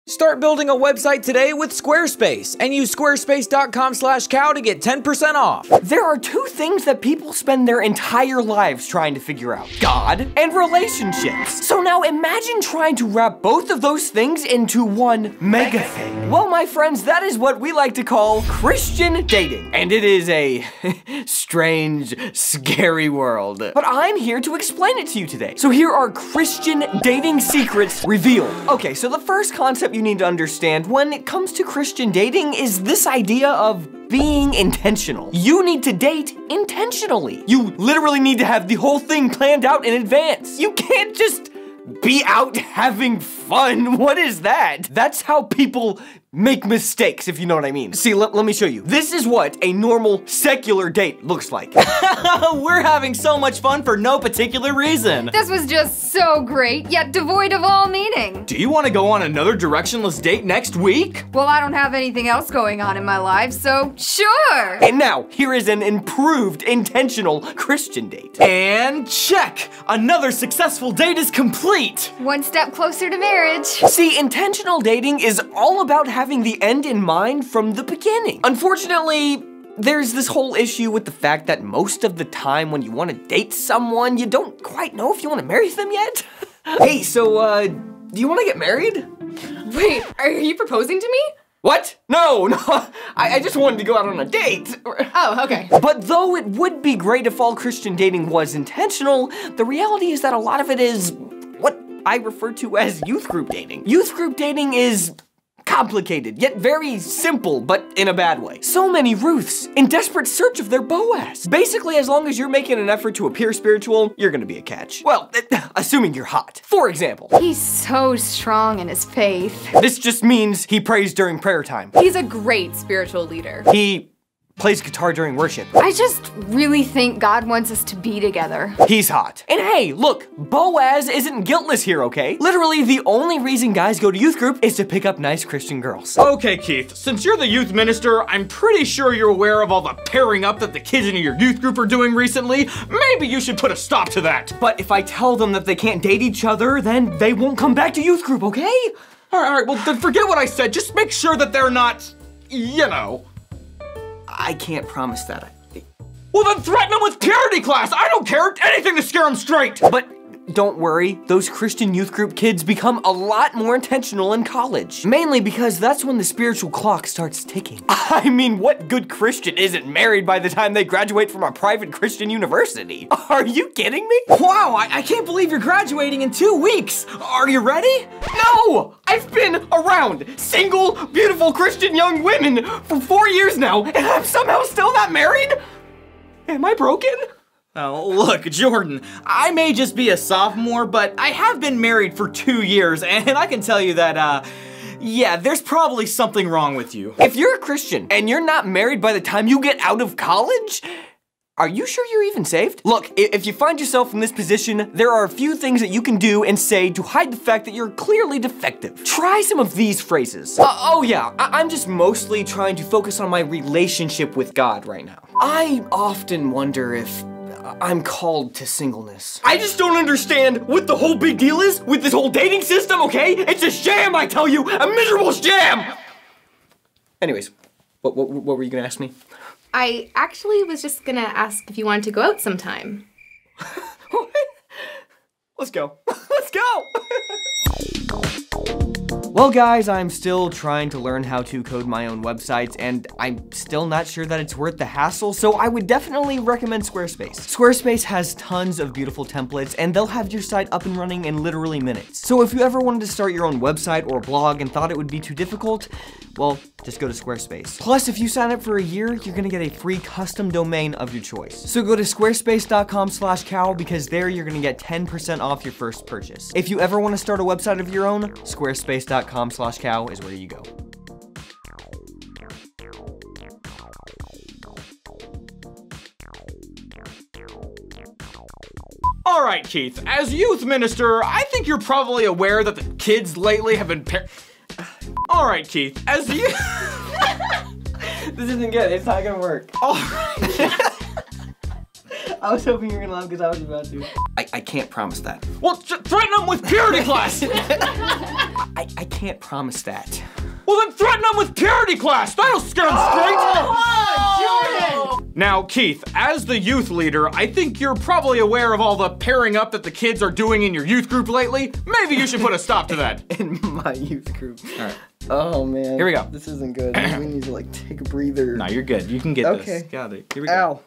Start building a website today with Squarespace and use squarespace.com/cow to get 10% off. There are two things that people spend their entire lives trying to figure out: God and relationships. So now imagine trying to wrap both of those things into one mega thing. Well, my friends, that is what we like to call Christian dating. And it is a strange, scary world. But I'm here to explain it to you today. So here are Christian dating secrets revealed. Okay, so the first concept you need to understand when it comes to Christian dating is this idea of being intentional. You need to date intentionally. You literally need to have the whole thing planned out in advance. You can't just be out having fun. What is that? That's how people make mistakes, if you know what I mean. See, let me show you. This is what a normal secular date looks like. We're having so much fun for no particular reason. This was just so great, yet devoid of all meaning. Do you want to go on another directionless date next week? Well, I don't have anything else going on in my life, so sure. And now, here is an improved, intentional Christian date. And check! Another successful date is complete! One step closer to marriage. See, intentional dating is all about having the end in mind from the beginning. Unfortunately, there's this whole issue with the fact that most of the time when you want to date someone, you don't quite know if you want to marry them yet. Hey, so, do you want to get married? Wait, are you proposing to me? What? No, I just wanted to go out on a date. Oh, okay. But though it would be great if all Christian dating was intentional, the reality is that a lot of it is what I refer to as youth group dating. Youth group dating is complicated, yet very simple, but in a bad way. So many Ruths in desperate search of their Boaz. Basically, as long as you're making an effort to appear spiritual, you're gonna be a catch. Well, assuming you're hot. For example. He's so strong in his faith. This just means he prays during prayer time. He's a great spiritual leader. He plays guitar during worship. I just really think God wants us to be together. He's hot. And hey, look, Boaz isn't guiltless here, okay? Literally, the only reason guys go to youth group is to pick up nice Christian girls. Okay, Keith, since you're the youth minister, I'm pretty sure you're aware of all the pairing up that the kids in your youth group are doing recently. Maybe you should put a stop to that. But if I tell them that they can't date each other, then they won't come back to youth group, okay? All right, well, then forget what I said. Just make sure that they're not, you know. I can't promise that. Well, then threaten them with purity class. I don't care. Anything to scare them straight. But don't worry, those Christian youth group kids become a lot more intentional in college. Mainly because that's when the spiritual clock starts ticking. I mean, what good Christian isn't married by the time they graduate from a private Christian university? Are you kidding me? Wow, I can't believe you're graduating in 2 weeks. Are you ready? No! I've been around single, beautiful Christian young women for 4 years now, and I'm somehow still not married? Am I broken? Oh, look, Jordan, I may just be a sophomore, but I have been married for 2 years, and I can tell you that, yeah, there's probably something wrong with you. If you're a Christian and you're not married by the time you get out of college, are you sure you're even saved? Look, if you find yourself in this position, there are a few things that you can do and say to hide the fact that you're clearly defective. Try some of these phrases. Oh yeah, I'm just mostly trying to focus on my relationship with God right now. I often wonder if I'm called to singleness. I just don't understand what the whole big deal is with this whole dating system, okay? It's a sham, I tell you, a miserable sham! Anyways, what were you gonna ask me? I actually was just gonna ask if you wanted to go out sometime. Let's go. Let's go! Well guys, I'm still trying to learn how to code my own websites, and I'm still not sure that it's worth the hassle, so I would definitely recommend Squarespace. Squarespace has tons of beautiful templates, and they'll have your site up and running in literally minutes. So if you ever wanted to start your own website or blog and thought it would be too difficult, well, just go to Squarespace. Plus, if you sign up for a year, you're gonna get a free custom domain of your choice. So go to squarespace.com/cow because there you're gonna get 10% off your first purchase. If you ever wanna start a website of your own, squarespace.com/cow is where you go. All right, Keith, as youth minister, I think you're probably aware that the kids lately have been All right, Keith, as you... This isn't good, it's not gonna work. All right. I was hoping you were gonna laugh because I was about to. I can't promise that. Well, threaten them with purity class! I can't promise that. Well, then threaten them with purity class! That'll scare them straight! Jordan! Now, Keith, as the youth leader, I think you're probably aware of all the pairing up that the kids are doing in your youth group lately. Maybe you should put a stop to that. In my youth group. All right. Oh, man. Here we go. This isn't good. We need to, like, take a breather. No, you're good. You can get Okay. this. Got it. Here we go. Ow.